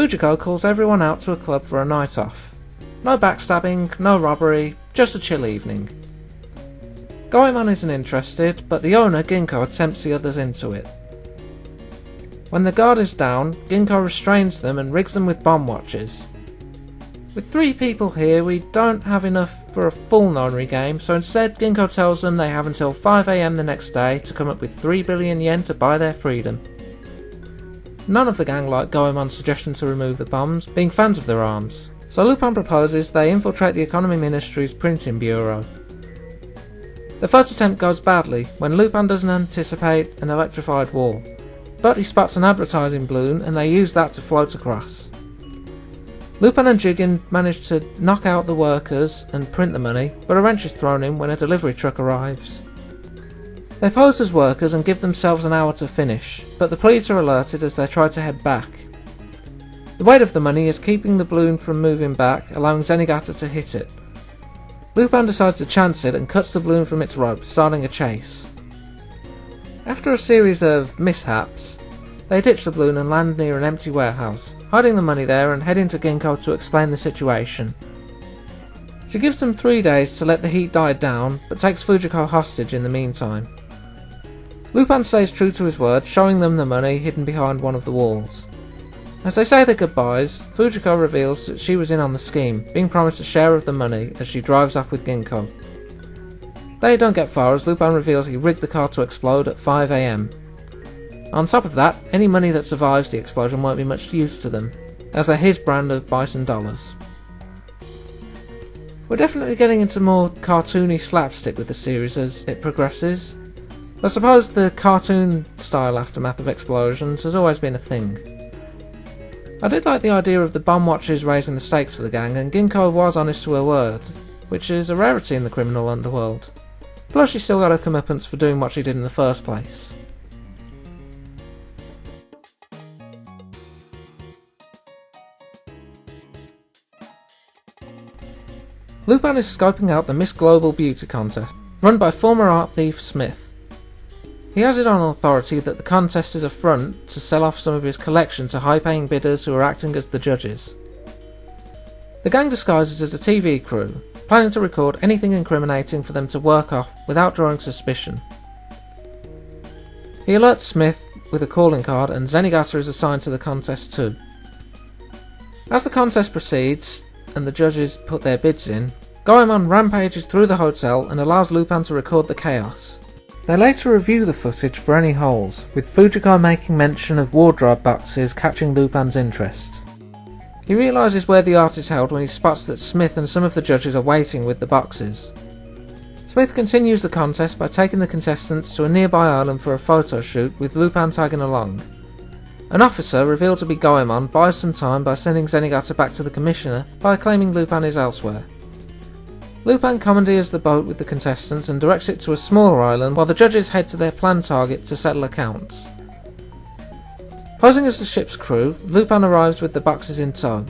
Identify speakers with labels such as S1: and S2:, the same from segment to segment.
S1: Fujiko calls everyone out to a club for a night off. No backstabbing, no robbery, just a chill evening. Goemon isn't interested, but the owner, Ginko, tempts the others into it. When the guard is down, Ginko restrains them and rigs them with bomb watches. With 3 people here, we don't have enough for a full Nonary game, so instead Ginko tells them they have until 5 AM the next day to come up with 3 billion yen to buy their freedom. None of the gang like Goemon's suggestion to remove the bombs, being fans of their arms, so Lupin proposes they infiltrate the Economy Ministry's printing bureau. The first attempt goes badly when Lupin doesn't anticipate an electrified wall, but he spots an advertising balloon and they use that to float across. Lupin and Jigen manage to knock out the workers and print the money, but a wrench is thrown in when a delivery truck arrives. They pose as workers and give themselves an hour to finish, but the police are alerted as they try to head back. The weight of the money is keeping the balloon from moving back, allowing Zenigata to hit it. Lupin decides to chance it and cuts the balloon from its rope, starting a chase. After a series of mishaps, they ditch the balloon and land near an empty warehouse, hiding the money there and heading to Ginko to explain the situation. She gives them 3 days to let the heat die down, but takes Fujiko hostage in the meantime. Lupin stays true to his word, showing them the money hidden behind one of the walls. As they say their goodbyes, Fujiko reveals that she was in on the scheme, being promised a share of the money as she drives off with Ginko. They don't get far as Lupin reveals he rigged the car to explode at 5 AM. On top of that, any money that survives the explosion won't be much use to them, as they're his brand of bison dollars. We're definitely getting into more cartoony slapstick with the series as it progresses. I suppose the cartoon-style aftermath of explosions has always been a thing. I did like the idea of the bomb watches raising the stakes for the gang, and Ginko was honest to her word, which is a rarity in the criminal underworld. Plus she still got her comeuppance for doing what she did in the first place. Lupin is scoping out the Miss Global Beauty contest, run by former art thief Smith. He has it on authority that the contest is a front to sell off some of his collection to high-paying bidders who are acting as the judges. The gang disguises as a TV crew, planning to record anything incriminating for them to work off without drawing suspicion. He alerts Smith with a calling card and Zenigata is assigned to the contest too. As the contest proceeds, and the judges put their bids in, Goemon rampages through the hotel and allows Lupin to record the chaos. They later review the footage for any holes, with Fujiko making mention of wardrobe boxes catching Lupin's interest. He realises where the art is held when he spots that Smith and some of the judges are waiting with the boxes. Smith continues the contest by taking the contestants to a nearby island for a photo shoot with Lupin tagging along. An officer, revealed to be Goemon, buys some time by sending Zenigata back to the commissioner by claiming Lupin is elsewhere. Lupin commandeers the boat with the contestants and directs it to a smaller island while the judges head to their planned target to settle accounts. Posing as the ship's crew, Lupin arrives with the boxes in tow.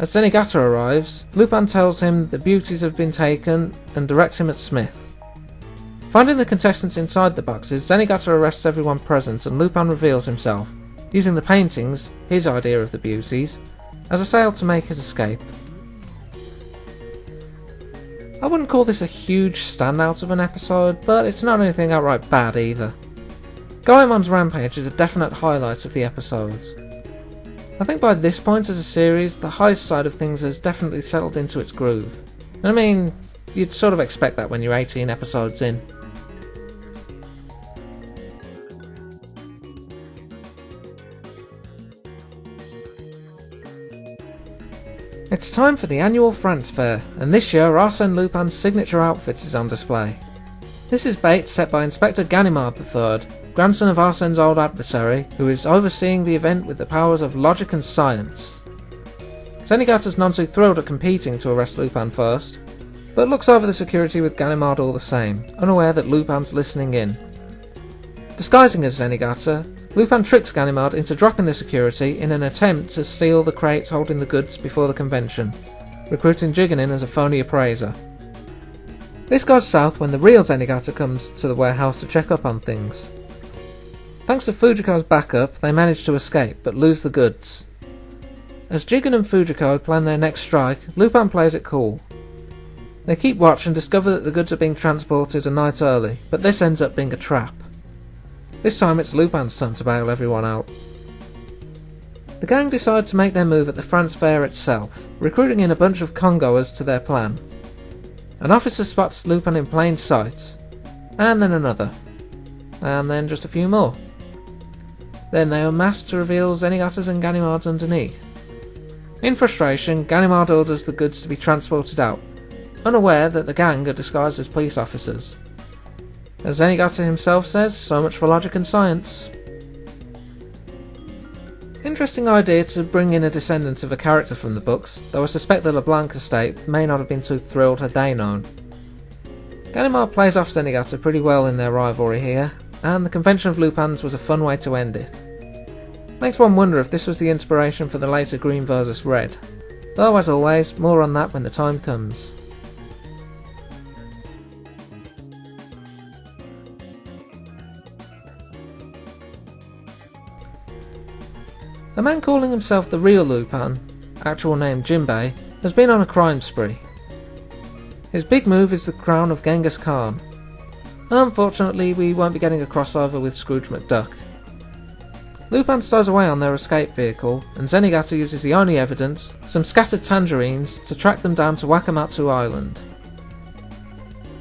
S1: As Zenigata arrives, Lupin tells him the beauties have been taken and directs him at Smith. Finding the contestants inside the boxes, Zenigata arrests everyone present and Lupin reveals himself, using the paintings, his idea of the beauties, as a sail to make his escape. I wouldn't call this a huge standout of an episode, but it's not anything outright bad either. Goemon's rampage is a definite highlight of the episode. I think by this point as a series, the heist side of things has definitely settled into its groove. I mean, you'd sort of expect that when you're 18 episodes in. It's time for the annual France Fair, and this year Arsène Lupin's signature outfit is on display. This is bait set by Inspector Ganimard III, grandson of Arsene's old adversary, who is overseeing the event with the powers of logic and science. Zenigata's none too thrilled at competing to arrest Lupin first, but looks over the security with Ganimard all the same, unaware that Lupin's listening in. Disguising as Zenigata, Lupin tricks Ganimard into dropping the security in an attempt to steal the crate holding the goods before the convention, recruiting Jigen in as a phony appraiser. This goes south when the real Zenigata comes to the warehouse to check up on things. Thanks to Fujiko's backup, they manage to escape, but lose the goods. As Jigen and Fujiko plan their next strike, Lupin plays it cool. They keep watch and discover that the goods are being transported a night early, but this ends up being a trap. This time it's Lupin's turn to bail everyone out. The gang decide to make their move at the France Fair itself, recruiting in a bunch of Congoers to their plan. An officer spots Lupin in plain sight, and then another, and then just a few more. Then they unmask to reveal Zenigata's and Ganimard's underneath. In frustration, Ganimard orders the goods to be transported out, unaware that the gang are disguised as police officers. As Zenigata himself says, so much for logic and science. Interesting idea to bring in a descendant of a character from the books, though I suspect the LeBlanc estate may not have been too thrilled had they known. Ganimard plays off Zenigata pretty well in their rivalry here, and the convention of Lupin's was a fun way to end it. Makes one wonder if this was the inspiration for the later Green vs Red, though as always, more on that when the time comes. A man calling himself the real Lupin, actual name Jinbei, has been on a crime spree. His big move is the crown of Genghis Khan. Unfortunately, we won't be getting a crossover with Scrooge McDuck. Lupin stows away on their escape vehicle, and Zenigata uses the only evidence, some scattered tangerines, to track them down to Wakamatsu Island.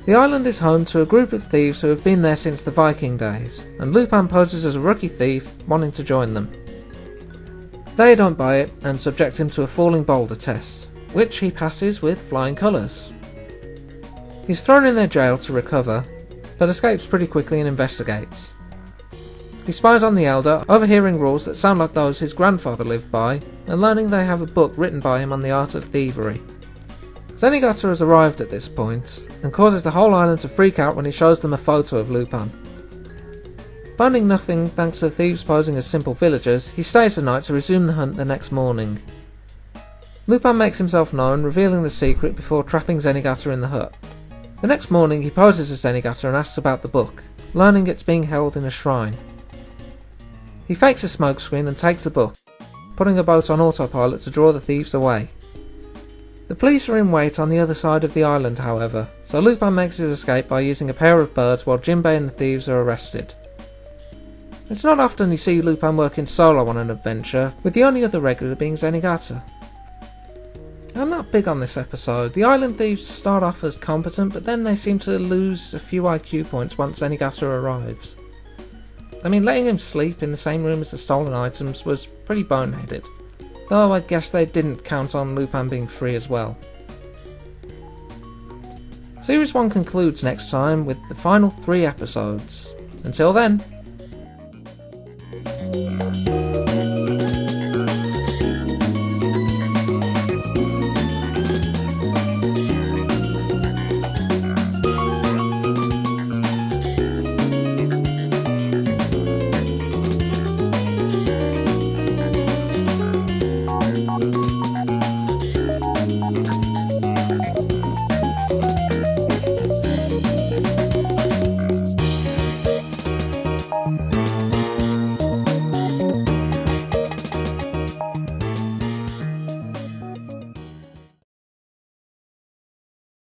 S1: The island is home to a group of thieves who have been there since the Viking days, and Lupin poses as a rookie thief, wanting to join them. They don't buy it, and subject him to a falling boulder test, which he passes with flying colours. He's thrown in their jail to recover, but escapes pretty quickly and investigates. He spies on the Elder, overhearing rules that sound like those his grandfather lived by, and learning they have a book written by him on the art of thievery. Zenigata has arrived at this point, and causes the whole island to freak out when he shows them a photo of Lupin. Finding nothing thanks to the thieves posing as simple villagers, he stays the night to resume the hunt the next morning. Lupin makes himself known, revealing the secret before trapping Zenigata in the hut. The next morning he poses as Zenigata and asks about the book, learning it's being held in a shrine. He fakes a smokescreen and takes the book, putting a boat on autopilot to draw the thieves away. The police are in wait on the other side of the island, however, so Lupin makes his escape by using a pair of birds while Jinbei and the thieves are arrested. It's not often you see Lupin working solo on an adventure, with the only other regular being Zenigata. I'm not big on this episode. The island thieves start off as competent, but then they seem to lose a few IQ points once Zenigata arrives. I mean, letting him sleep in the same room as the stolen items was pretty boneheaded, though I guess they didn't count on Lupin being free as well. Series 1 concludes next time with the final 3 episodes. Until then...